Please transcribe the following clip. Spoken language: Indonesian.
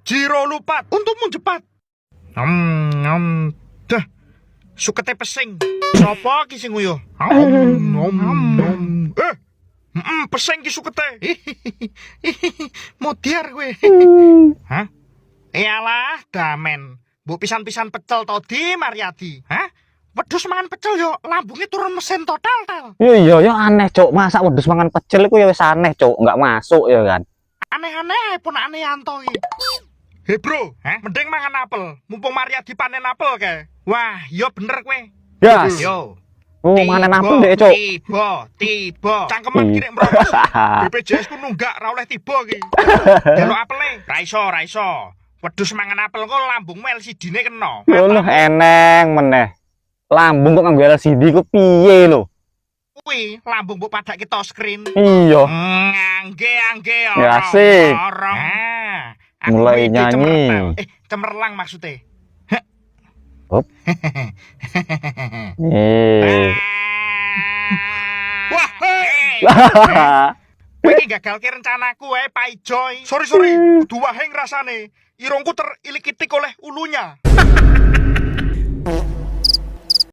Jiro lupat, untukmu cepat. Dah, sukete pesing. Sopo ki sing nguyuh? Pesing ki sukete. Modiar kowe. Hah? Iyalah, damen. Mbok pisan-pisan pecel to di Mariadi. Hah? Wedhus mangan pecel yo lambungnya turun mesin total tel. Iya aneh, Cuk. Masa wedhus mangan pecel iku ya wis aneh, Cuk. Enggak masuk ya kan. Aneh-aneh pun aneh Yanto iki. Hei bro, mending mangan apel. Mumpung Mariadi panen apel ke. Wah, yo bener kowe. Gas. Yo. Oh, mangan apel deh, Cuk. Tiba. Cangkeman kirek merokok. BPJS ku nunggak ra oleh tiba iki. Delok apele. Ra iso. Wedhus mangan apel kok lambungmu LCD-ne kena. Ngono eneng meneh. Lambung kok nganggo LCD ku piye lho? Kuwi lambung mbok padake touchscreen. Iya. Angge Ya, asik. Mulai Mulai nyanyi. Cemerlang maksudnya. Hop. Wah, kowe iki gagalke rencanaku wae, Pak Ijoy. Sorry, kudu waheng rasane. Irungku terilik-itik oleh ulunya.